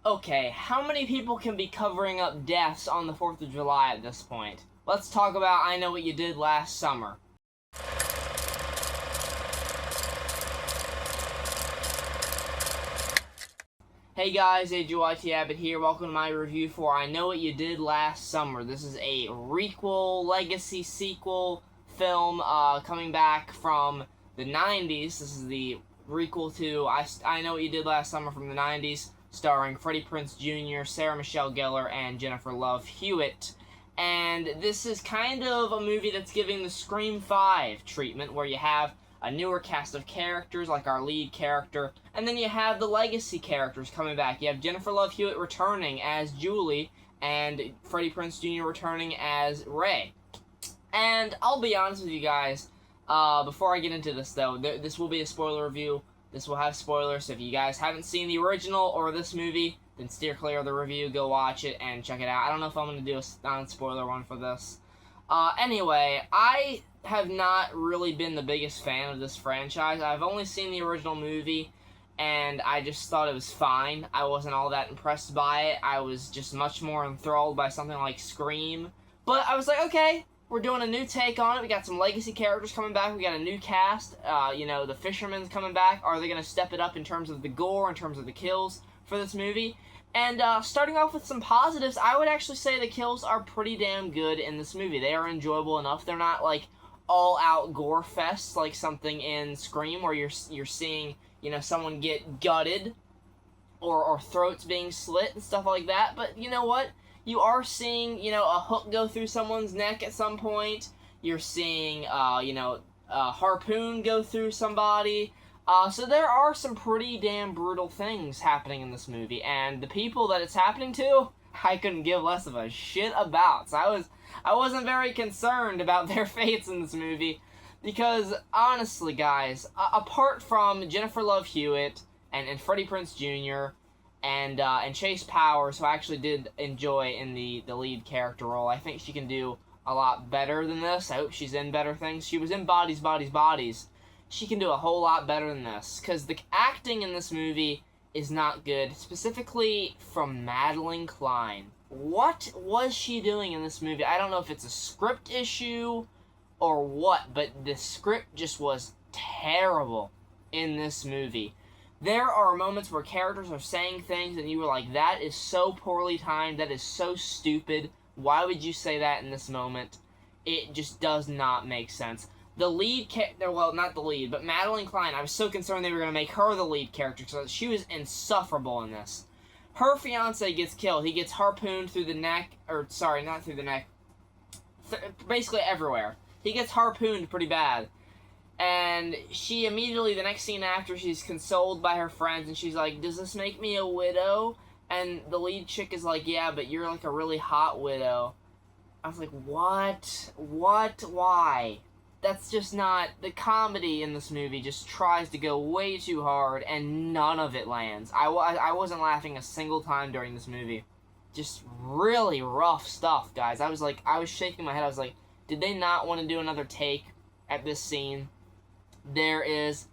Okay, how many people can be covering up deaths on the 4th of July at this point? Let's talk about I Know What You Did Last Summer. Hey guys, AGYT Abbott here. Welcome to my review for I Know What You Did Last Summer. This is a requel, legacy sequel film coming back from the 90s. This is the requel to I Know What You Did Last Summer from the 90s, starring Freddie Prinze Jr., Sarah Michelle Gellar, and Jennifer Love Hewitt. And this is kind of a movie that's giving the Scream 5 treatment, where you have a newer cast of characters, like our lead character, and then you have the legacy characters coming back. You have Jennifer Love Hewitt returning as Julie, and Freddie Prinze Jr. returning as Ray. And I'll be honest with you guys, before I get into this though, this will be a spoiler review. This will have spoilers, so if you guys haven't seen the original or this movie, then steer clear of the review, go watch it, and check it out. I don't know if I'm going to do a non-spoiler one for this. Anyway, I have not really been the biggest fan of this franchise. I've only seen the original movie, and I just thought it was fine. I wasn't all that impressed by it. I was just much more enthralled by something like Scream. But I was like, okay, we're doing a new take on it. We got some legacy characters coming back. We got a new cast. The Fisherman's coming back. Are they going to step it up in terms of the gore, in terms of the kills for this movie? And starting off with some positives, I would actually say the kills are pretty damn good in this movie. They are enjoyable enough. They're not like all-out gore fests like something in Scream where you're seeing, someone get gutted or throats being slit and stuff like that. But you know what? You are seeing, a hook go through someone's neck at some point. You're seeing, a harpoon go through somebody. So there are some pretty damn brutal things happening in this movie, and the people that it's happening to, I couldn't give less of a shit about. So I wasn't very concerned about their fates in this movie, because honestly, guys, apart from Jennifer Love Hewitt and Freddie Prinze Jr. and Chase Powers, who I actually did enjoy in the lead character role, I think she can do a lot better than this. I hope she's in better things. She was in Bodies, Bodies, Bodies. She can do a whole lot better than this, because the acting in this movie is not good, specifically from Madeline Klein. What was she doing in this movie? I don't know if it's a script issue or what, but the script just was terrible in this movie. There are moments where characters are saying things and you were like, that is so poorly timed, that is so stupid, why would you say that in this moment? It just does not make sense. The lead character, well, not the lead, but Madeline Klein, I was so concerned they were going to make her the lead character, so she was insufferable in this. Her fiance gets killed. He gets harpooned through the neck, or sorry, not through the neck, basically everywhere. He gets harpooned pretty bad. And she immediately, the next scene after, she's consoled by her friends, and she's like, does this make me a widow? And the lead chick is like, yeah, but you're like a really hot widow. I was like, what? Why? That's just not, the comedy in this movie just tries to go way too hard, and none of it lands. I wasn't laughing a single time during this movie. Just really rough stuff, guys. I was shaking my head. I was like, did they not want to do another take at this scene? There is,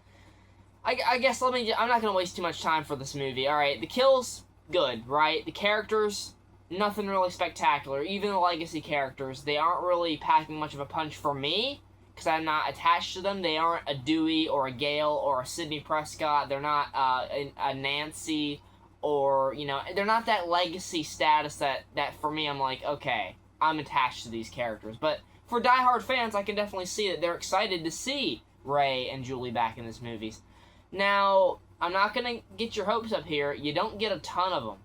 I guess, I'm not going to waste too much time for this movie. Alright, the kills, good, right? The characters, nothing really spectacular. Even the legacy characters, they aren't really packing much of a punch for me, because I'm not attached to them. They aren't a Dewey or a Gale or a Sidney Prescott. They're not a Nancy, or, they're not that legacy status that for me, I'm like, okay, I'm attached to these characters. But for diehard fans, I can definitely see that they're excited to see Ray and Julie back in this movie. Now, I'm not going to get your hopes up here. You don't get a ton of them.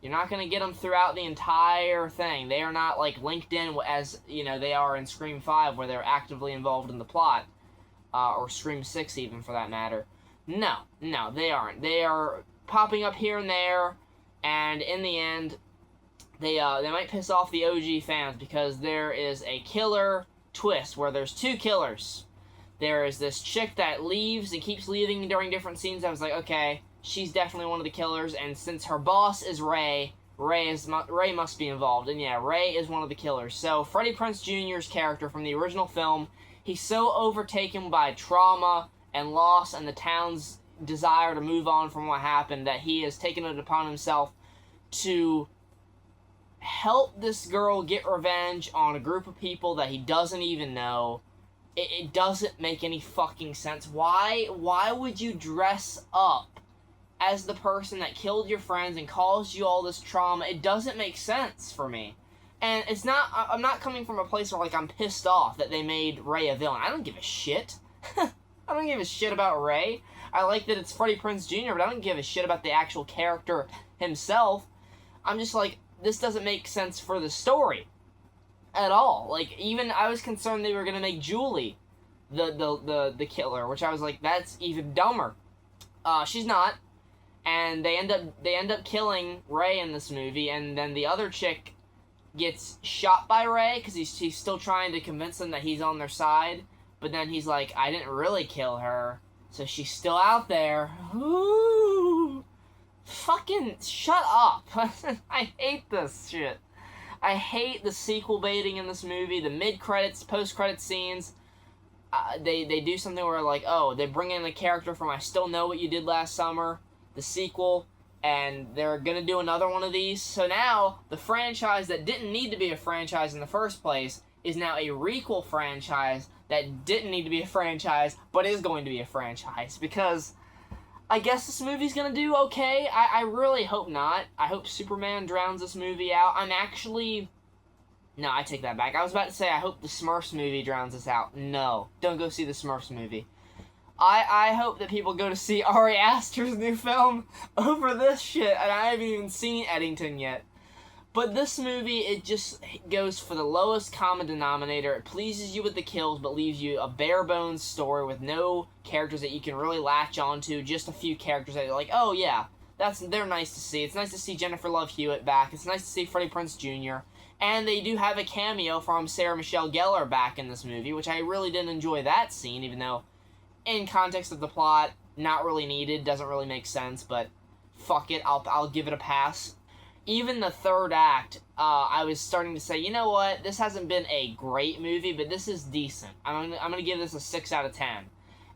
You're not going to get them throughout the entire thing. They are not, like, linked in as, they are in Scream 5, where they're actively involved in the plot. Or Scream 6, even, for that matter. No, they aren't. They are popping up here and there, and in the end, they might piss off the OG fans, because there is a killer twist, where there's two killers. There is this chick that leaves and keeps leaving during different scenes. I was like, okay, she's definitely one of the killers, and since her boss is Ray must be involved, and yeah, Ray is one of the killers. So, Freddie Prinze Jr.'s character from the original film, he's so overtaken by trauma and loss and the town's desire to move on from what happened that he has taken it upon himself to help this girl get revenge on a group of people that he doesn't even know. It doesn't make any fucking sense. Why would you dress up as the person that killed your friends and caused you all this trauma? It doesn't make sense for me. And it's not, I'm not coming from a place where, like, I'm pissed off that they made Ray a villain. I don't give a shit. I don't give a shit about Ray. I like that it's Freddie Prinze Jr., but I don't give a shit about the actual character himself. I'm just like, this doesn't make sense for the story at all. Like, even I was concerned they were gonna make Julie the killer, which I was like, that's even dumber. She's not, and they end up killing Ray in this movie, and then the other chick gets shot by Ray because he's still trying to convince them that he's on their side, but then he's like, I didn't really kill her, so she's still out there. Ooh. Fucking shut up. I hate this shit. I hate the sequel baiting in this movie, the mid-credits, post-credits scenes. They do something where, like, oh, they bring in the character from I Still Know What You Did Last Summer, the sequel, and they're gonna do another one of these. So now, the franchise that didn't need to be a franchise in the first place is now a requel franchise that didn't need to be a franchise, but is going to be a franchise, because I guess this movie's gonna do okay. I really hope not. I hope Superman drowns this movie out. No, I take that back. I was about to say I hope the Smurfs movie drowns us out. No, don't go see the Smurfs movie. I hope that people go to see Ari Aster's new film over this shit, and I haven't even seen Eddington yet. But this movie, it just goes for the lowest common denominator. It pleases you with the kills, but leaves you a bare-bones story with no characters that you can really latch onto. Just a few characters that you're like, oh yeah, they're nice to see. It's nice to see Jennifer Love Hewitt back. It's nice to see Freddie Prinze Jr. And they do have a cameo from Sarah Michelle Gellar back in this movie, which I really didn't enjoy that scene, even though, in context of the plot, not really needed, doesn't really make sense, but fuck it, I'll give it a pass. Even the third act, I was starting to say, you know what, this hasn't been a great movie, but this is decent. I'm gonna give this a 6 out of 10.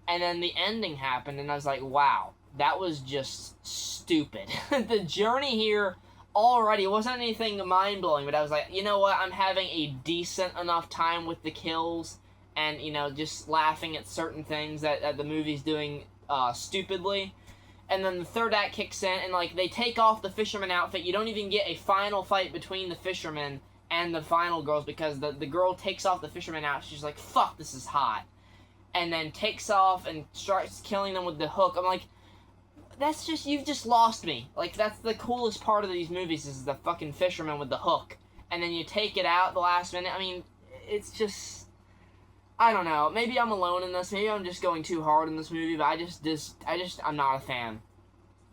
And then the ending happened, and I was like, wow, that was just stupid. The journey here already wasn't anything mind-blowing, but I was like, you know what, I'm having a decent enough time with the kills, and, you know, just laughing at certain things that the movie's doing stupidly. And then the third act kicks in, and, like, they take off the Fisherman outfit. You don't even get a final fight between the Fisherman and the final girls, because the girl takes off the Fisherman outfit. She's like, fuck, this is hot. And then takes off and starts killing them with the hook. I'm like, that's just, you've just lost me. Like, that's the coolest part of these movies, is the fucking Fisherman with the hook. And then you take it out the last minute. I mean, it's just, I don't know. Maybe I'm alone in this. Maybe I'm just going too hard in this movie, but I'm not a fan.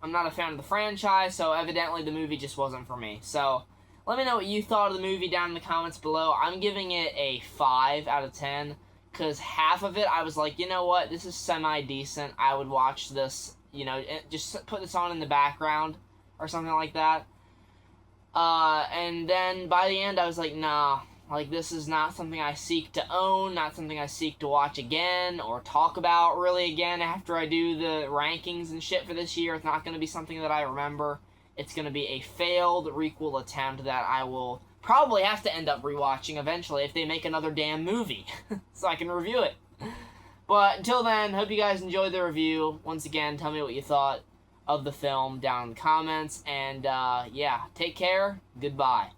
I'm not a fan of the franchise, so evidently the movie just wasn't for me. So, let me know what you thought of the movie down in the comments below. I'm giving it a 5 out of 10, because half of it I was like, you know what, this is semi-decent. I would watch this, you know, just put this on in the background or something like that. And then by the end I was like, nah. Like, this is not something I seek to own, not something I seek to watch again, or talk about really again after I do the rankings and shit for this year. It's not going to be something that I remember. It's going to be a failed requel attempt that I will probably have to end up rewatching eventually if they make another damn movie, so I can review it. But until then, hope you guys enjoyed the review. Once again, tell me what you thought of the film down in the comments, and yeah, take care, goodbye.